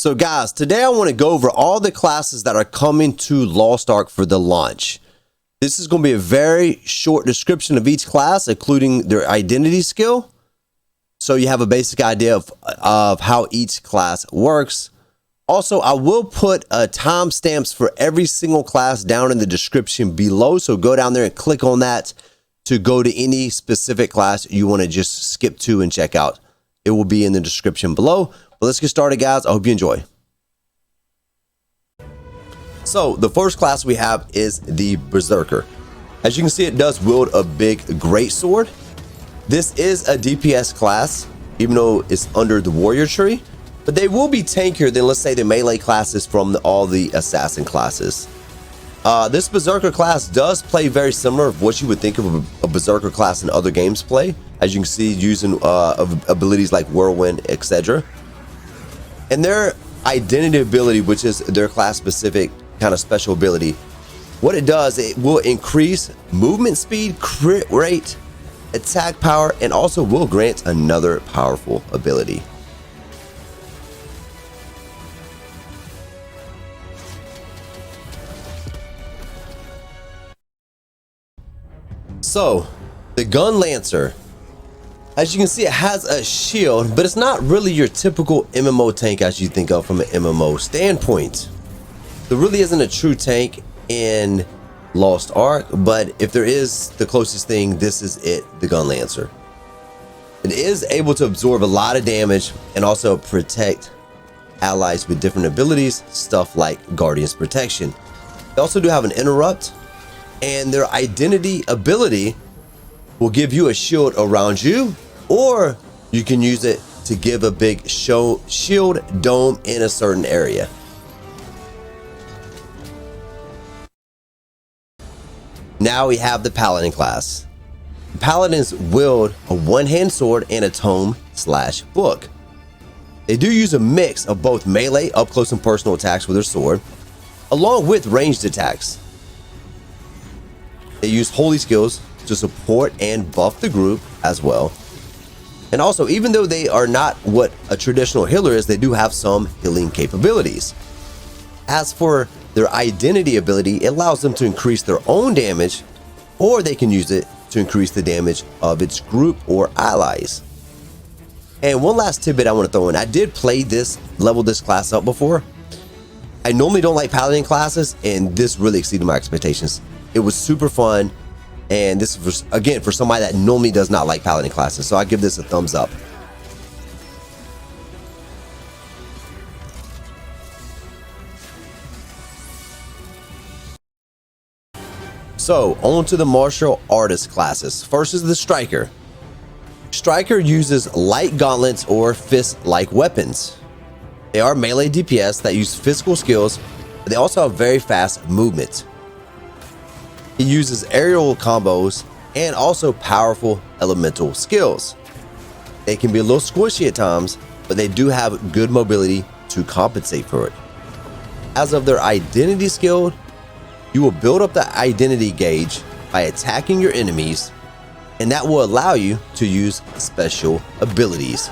So guys, today I want to go over all the classes that are coming to Lost Ark for the launch. This is going to be a very short description of each class, including their identity skill. So you have a basic idea of how each class works. Also, I will put timestamps for every single class down in the description below. So go down there and click on that to go to any specific class you want to just skip to and check out. It will be in the description below. But let's get started, guys. I hope you enjoy. So the first class we have is the Berserker. As you can see, it does wield a big greatsword. This is a DPS class, even though it's under the warrior tree, but they will be tankier than, let's say, the melee classes from all the assassin classes. This Berserker class does play very similar of what you would think of a Berserker class in other games play, as you can see, using abilities like Whirlwind, etc. And their identity ability, which is their class specific kind of special ability, what it does, it will increase movement speed, crit rate, attack power, and also will grant another powerful ability. So the Gunlancer, as you can see, it has a shield, but it's not really your typical MMO tank as you think of from an MMO standpoint. There really isn't a true tank in Lost Ark, but if there is the closest thing, this is it, the Gunlancer. It is able to absorb a lot of damage and also protect allies with different abilities, stuff like Guardian's Protection. They also do have an interrupt, and their identity ability will give you a shield around you, or you can use it to give a big shield dome in a certain area. Now we have the Paladin class. Paladins wield a one-hand sword and a tome/book. They do use a mix of both melee, up close and personal attacks with their sword, along with ranged attacks. They use holy skills to support and buff the group as well. And also, even though they are not what a traditional healer is, they do have some healing capabilities. As for their identity ability, it allows them to increase their own damage, or they can use it to increase the damage of its group or allies. And one last tidbit I want to throw in. I did play level this class up before. I normally don't like Paladin classes, and this really exceeded my expectations. It was super fun. And this is, again, for somebody that normally does not like Paladin classes. So I give this a thumbs up. So on to the martial artist classes. First is the Striker. Striker uses light gauntlets or fist-like weapons. They are melee DPS that use physical skills, but they also have very fast movement. He uses aerial combos and also powerful elemental skills. They can be a little squishy at times, but they do have good mobility to compensate for it. As of their identity skill, you will build up the identity gauge by attacking your enemies, and that will allow you to use special abilities.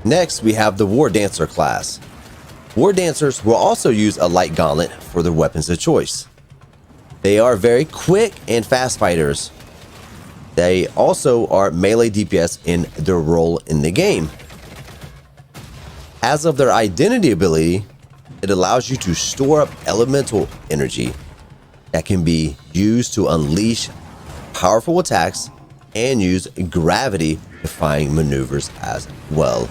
Next, we have the Wardancer class. Wardancers will also use a light gauntlet for their weapons of choice. They are very quick and fast fighters. They also are melee DPS in their role in the game. As of their identity ability, it allows you to store up elemental energy that can be used to unleash powerful attacks and use gravity-defying maneuvers as well.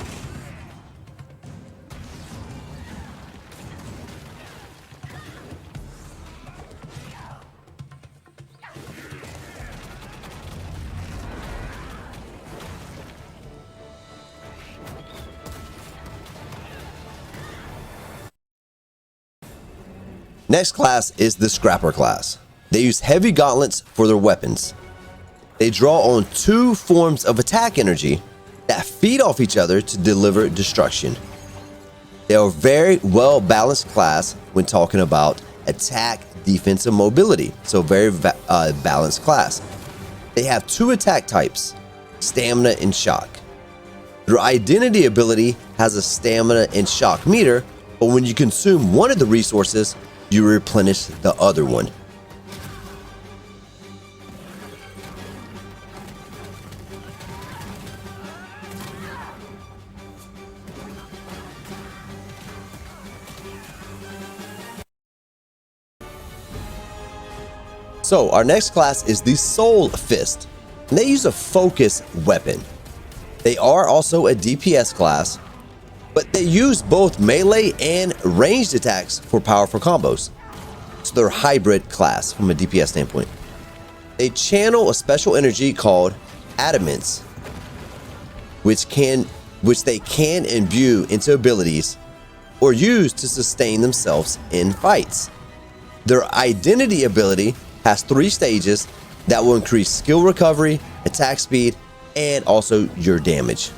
Next class is the Scrapper class. They use heavy gauntlets for their weapons. They draw on two forms of attack energy that feed off each other to deliver destruction. They are a very well balanced class when talking about attack, defense, and mobility. So very balanced class. They have 2 attack types, stamina and shock. Their identity ability has a stamina and shock meter, but when you consume one of the resources, you replenish the other one. So our next class is the Soulfist, and they use a focus weapon. They are also a DPS class, but they use both melee and ranged attacks for powerful combos. So they're a hybrid class from a DPS standpoint. They channel a special energy called adamants, which they can imbue into abilities or use to sustain themselves in fights. Their identity ability has 3 stages that will increase skill recovery, attack speed, and also your damage.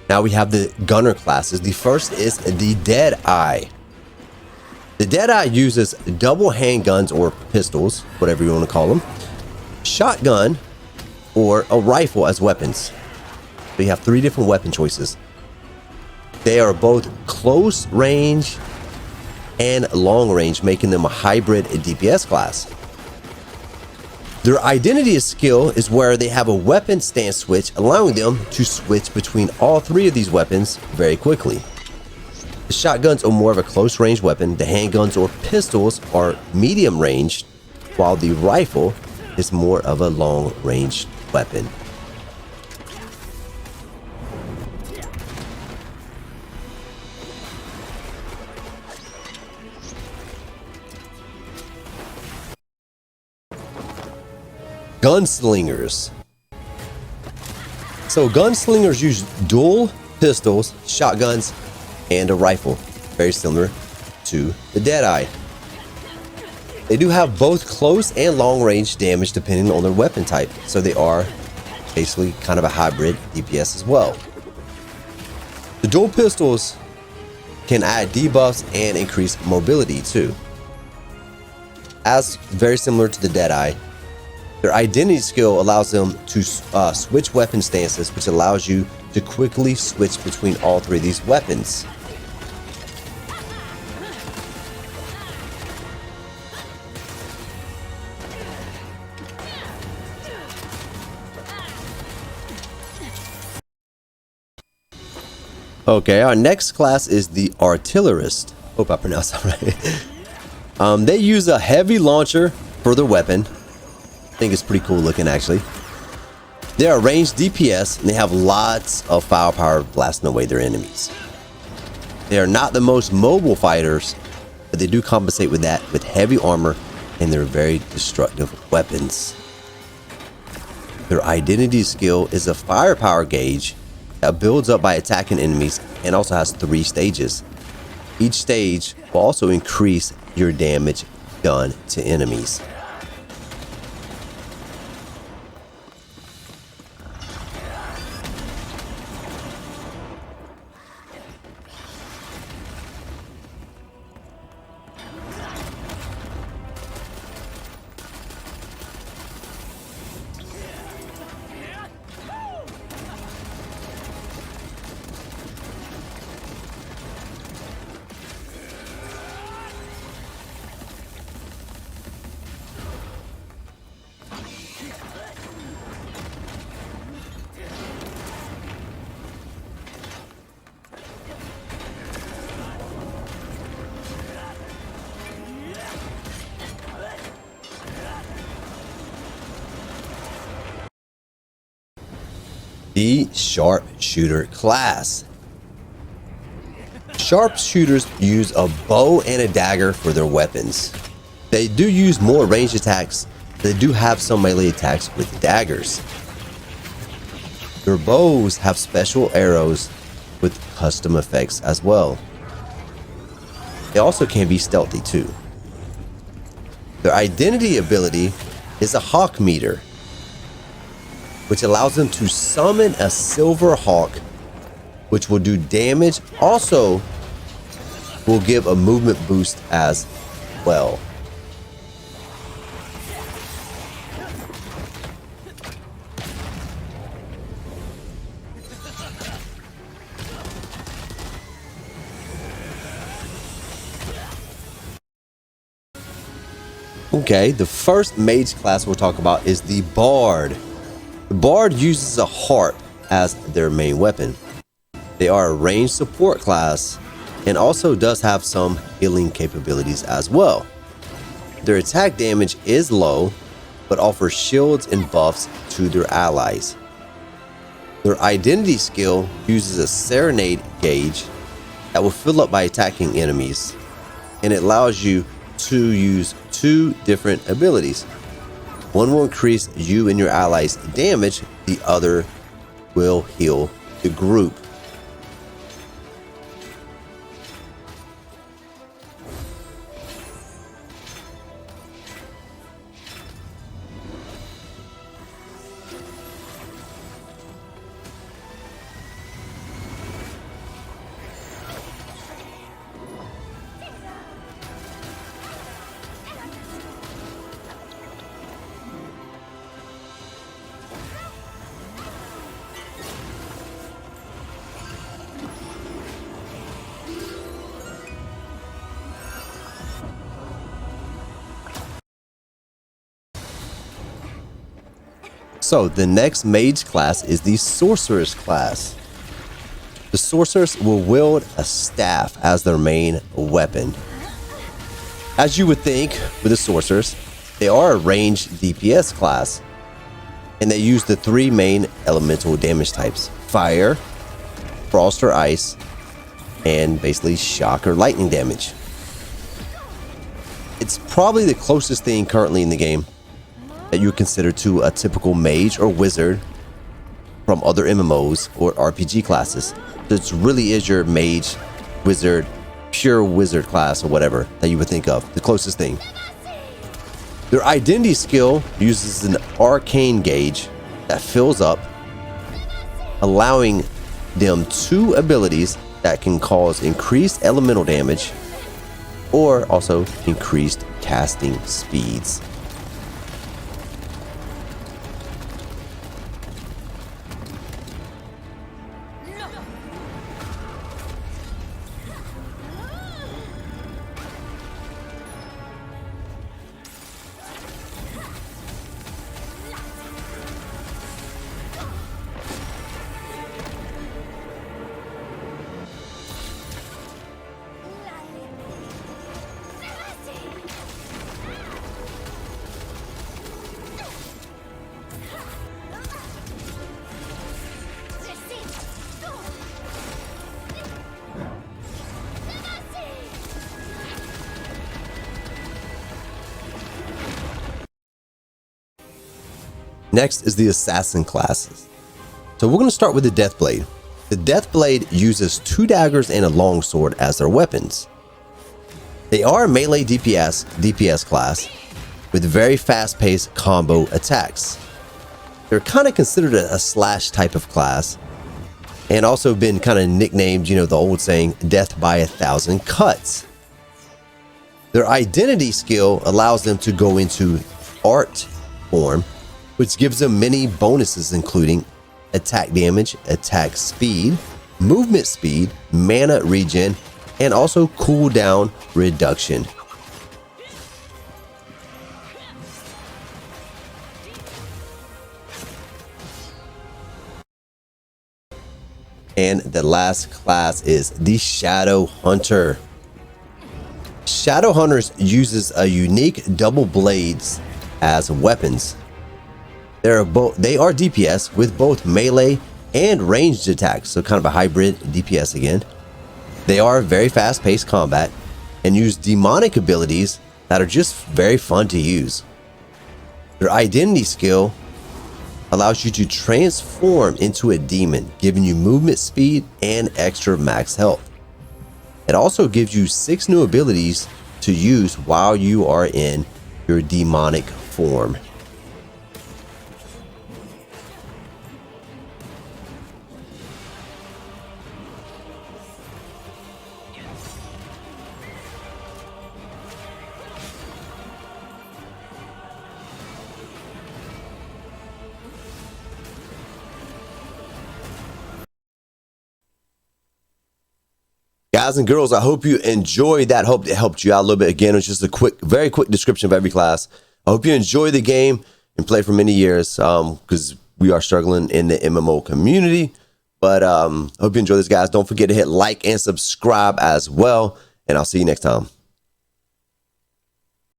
Now we have the gunner classes. The first is the Deadeye. The Deadeye uses double handguns or pistols, whatever you want to call them, shotgun, or a rifle as weapons. So you have 3 different weapon choices. They are both close range and long range, making them a hybrid DPS class. Their identity skill is where they have a weapon stance switch, allowing them to switch between all 3 of these weapons very quickly. The shotguns are more of a close range weapon. The handguns or pistols are medium range, while the rifle is more of a long range weapon. Gunslingers. So gunslingers use dual pistols, shotguns, and a rifle, very similar to the Deadeye. They do have both close and long range damage depending on their weapon type, so they are basically kind of a hybrid DPS as well. The dual pistols can add debuffs and increase mobility too. As very similar to the Deadeye, their identity skill allows them to switch weapon stances, which allows you to quickly switch between all 3 of these weapons. Okay, our next class is the Artillerist. Hope I pronounced that right. They use a heavy launcher for their weapon. I think it's pretty cool looking, actually. They are ranged DPS, and they have lots of firepower blasting away their enemies. They are not the most mobile fighters, but they do compensate with that with heavy armor, and they're very destructive weapons. Their identity skill is a firepower gauge that builds up by attacking enemies and also has 3 stages. Each stage will also increase your damage done to enemies. The Sharpshooter class. Sharpshooters use a bow and a dagger for their weapons. They do use more ranged attacks. They do have some melee attacks with daggers. Their bows have special arrows with custom effects as well. They also can be stealthy too. Their identity ability is a hawk meter, which allows them to summon a silver hawk, which will do damage. Also will give a movement boost as well. Okay, the first mage class we'll talk about is the Bard. The Bard uses a harp as their main weapon. They are a ranged support class and also does have some healing capabilities as well. Their attack damage is low, but offers shields and buffs to their allies. Their identity skill uses a serenade gauge that will fill up by attacking enemies, and it allows you to use two different abilities. One will increase you and your allies' damage, the other will heal the group. So the next mage class is the Sorceress class. The Sorceress will wield a staff as their main weapon. As you would think with the Sorceress, they are a ranged DPS class, and they use the three main elemental damage types: fire, frost or ice, and basically shock or lightning damage. It's probably the closest thing currently in the game that you would consider to a typical mage or wizard from other MMOs or RPG classes. This really is your mage, wizard, pure wizard class or whatever that you would think of, the closest thing. Their identity skill uses an arcane gauge that fills up, allowing them two abilities that can cause increased elemental damage or also increased casting speeds. Next is the Assassin classes. So we're going to start with the Deathblade. The Deathblade uses two daggers and a longsword as their weapons. They are a melee DPS class with very fast-paced combo attacks. They're kind of considered a slash type of class, and also been kind of nicknamed, you know, the old saying, death by 1,000 cuts. Their identity skill allows them to go into art form, which gives them many bonuses, including attack damage, attack speed, movement speed, mana regen, and also cooldown reduction. And the last class is the Shadowhunter. Shadowhunters uses a unique double blades as weapons. They are DPS with both melee and ranged attacks, so kind of a hybrid DPS again. They are very fast-paced combat and use demonic abilities that are just very fun to use. Their identity skill allows you to transform into a demon, giving you movement speed and extra max health. It also gives you 6 new abilities to use while you are in your demonic form. Guys and girls, I hope you enjoyed that. Hope it helped you out a little bit. Again, it's just a quick, very quick description of every class. I hope you enjoy the game and play for many years, because we are struggling in the MMO community. But I hope you enjoy this, guys. Don't forget to hit like and subscribe as well. And I'll see you next time.